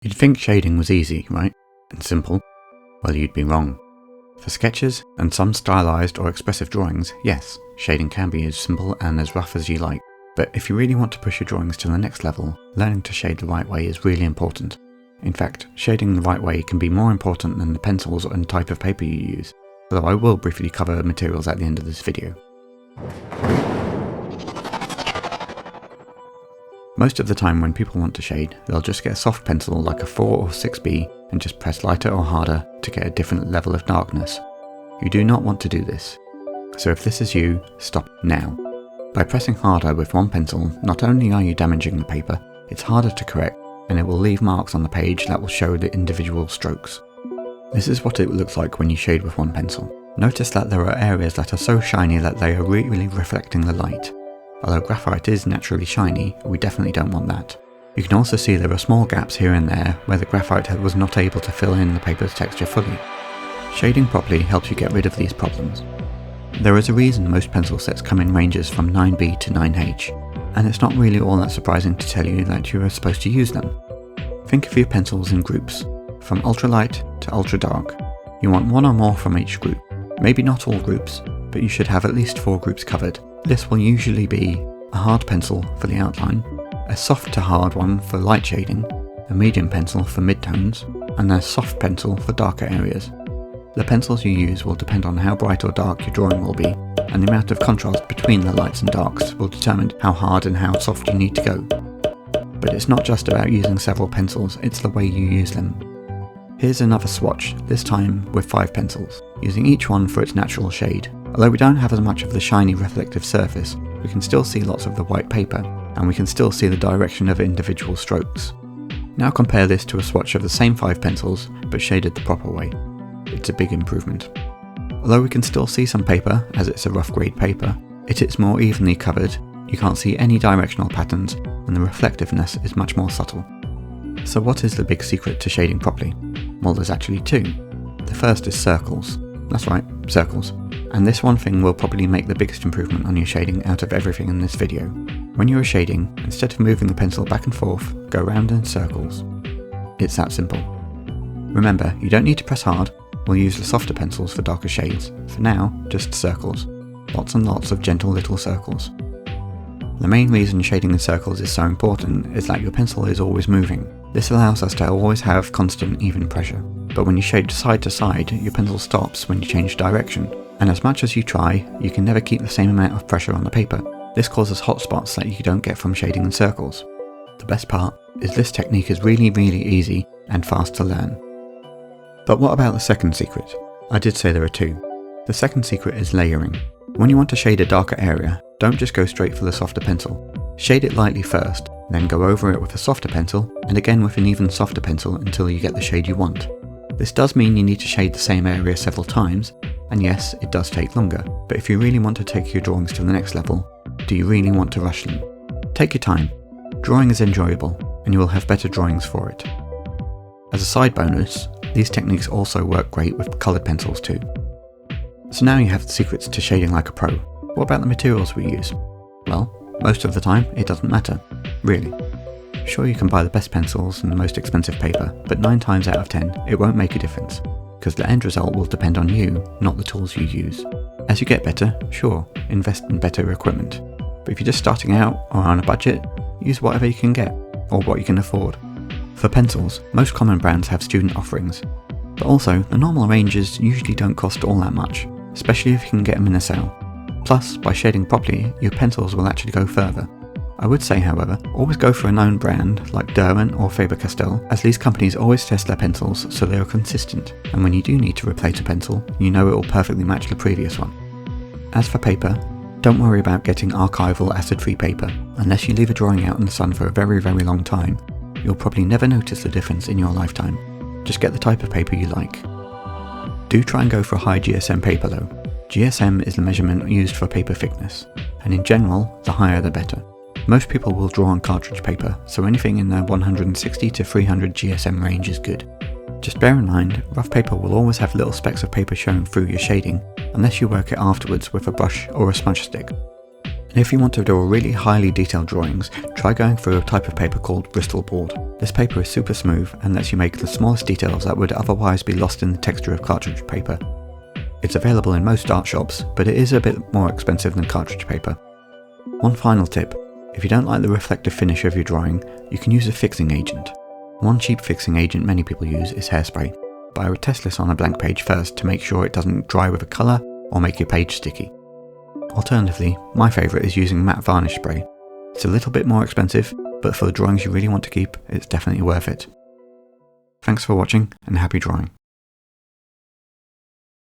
You'd think shading was easy, right? And simple? Well, you'd be wrong. For sketches and some stylized or expressive drawings, yes, shading can be as simple and as rough as you like. But if you really want to push your drawings to the next level, learning to shade the right way is really important. In fact, shading the right way can be more important than the pencils and type of paper you use, although I will briefly cover materials at the end of this video. Most of the time when people want to shade, they'll just get a soft pencil like a 4 or 6B and just press lighter or harder to get a different level of darkness. You do not want to do this. So if this is you, stop now. By pressing harder with one pencil, not only are you damaging the paper, it's harder to correct and it will leave marks on the page that will show the individual strokes. This is what it looks like when you shade with one pencil. Notice that there are areas that are so shiny that they are really reflecting the light. Although graphite is naturally shiny, we definitely don't want that. You can also see there are small gaps here and there where the graphite was not able to fill in the paper's texture fully. Shading properly helps you get rid of these problems. There is a reason most pencil sets come in ranges from 9B to 9H, and it's not really all that surprising to tell you that you are supposed to use them. Think of your pencils in groups, from ultralight to ultra dark. You want one or more from each group. Maybe not all groups, but you should have at least 4 groups covered. This will usually be a hard pencil for the outline, a soft to hard one for light shading, a medium pencil for midtones, and a soft pencil for darker areas. The pencils you use will depend on how bright or dark your drawing will be, and the amount of contrast between the lights and darks will determine how hard and how soft you need to go. But it's not just about using several pencils, it's the way you use them. Here's another swatch, this time with 5 pencils, using each one for its natural shade. Although we don't have as much of the shiny reflective surface, we can still see lots of the white paper, and we can still see the direction of individual strokes. Now compare this to a swatch of the same 5 pencils, but shaded the proper way. It's a big improvement. Although we can still see some paper, as it's a rough grade paper, it's more evenly covered, you can't see any directional patterns, and the reflectiveness is much more subtle. So what is the big secret to shading properly? Well, there's actually 2. The first is circles. That's right, circles. And this one thing will probably make the biggest improvement on your shading out of everything in this video. When you are shading, instead of moving the pencil back and forth, go round in circles. It's that simple. Remember, you don't need to press hard, we'll use the softer pencils for darker shades. For now, just circles. Lots and lots of gentle little circles. The main reason shading in circles is so important is that your pencil is always moving. This allows us to always have constant even pressure. But when you shade side to side, your pencil stops when you change direction. And as much as you try, you can never keep the same amount of pressure on the paper. This causes hot spots that you don't get from shading in circles. The best part is this technique is really easy and fast to learn. But what about the second secret? I did say there are 2. The second secret is layering. When you want to shade a darker area, don't just go straight for the softer pencil. Shade it lightly first, then go over it with a softer pencil, and again with an even softer pencil until you get the shade you want. This does mean you need to shade the same area several times, and yes, it does take longer, but if you really want to take your drawings to the next level, do you really want to rush them? Take your time. Drawing is enjoyable, and you will have better drawings for it. As a side bonus, these techniques also work great with coloured pencils too. So now you have the secrets to shading like a pro. What about the materials we use? Well, most of the time it doesn't matter, really. Sure, you can buy the best pencils and the most expensive paper, but 9 times out of 10 it won't make a difference, because the end result will depend on you, not the tools you use. As you get better, sure, invest in better equipment. But if you're just starting out or on a budget, use whatever you can get, or what you can afford. For pencils, most common brands have student offerings, but also the normal ranges usually don't cost all that much, especially if you can get them in a sale. Plus, by shading properly, your pencils will actually go further. I would say, however, always go for a known brand like Derwent or Faber-Castell, as these companies always test their pencils so they are consistent, and when you do need to replace a pencil, you know it will perfectly match the previous one. As for paper, don't worry about getting archival acid-free paper. Unless you leave a drawing out in the sun for a very long time, you'll probably never notice the difference in your lifetime. Just get the type of paper you like. Do try and go for a high GSM paper though. GSM is the measurement used for paper thickness, and in general, the higher the better. Most people will draw on cartridge paper, so anything in the 160 to 300 GSM range is good. Just bear in mind, rough paper will always have little specks of paper showing through your shading, unless you work it afterwards with a brush or a smudge stick. And if you want to draw really highly detailed drawings, try going through a type of paper called Bristol board. This paper is super smooth and lets you make the smallest details that would otherwise be lost in the texture of cartridge paper. It's available in most art shops, but it is a bit more expensive than cartridge paper. One final tip: if you don't like the reflective finish of your drawing, you can use a fixing agent. One cheap fixing agent many people use is hairspray, but I would test this on a blank page first to make sure it doesn't dry with a colour or make your page sticky. Alternatively, my favourite is using matte varnish spray. It's a little bit more expensive, but for the drawings you really want to keep, it's definitely worth it. Thanks for watching and happy drawing.